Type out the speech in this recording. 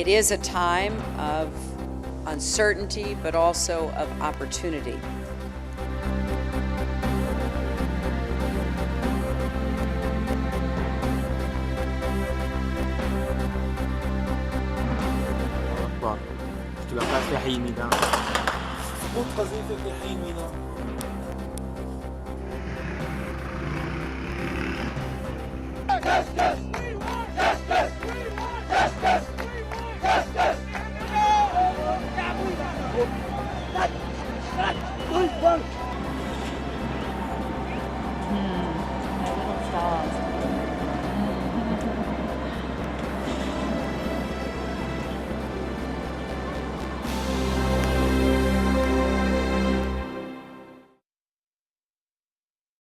It is a time of uncertainty, but also of opportunity. أكبر اشتباكات في حي ميدان، سقوط قذيفة في حي ميناء. كشكش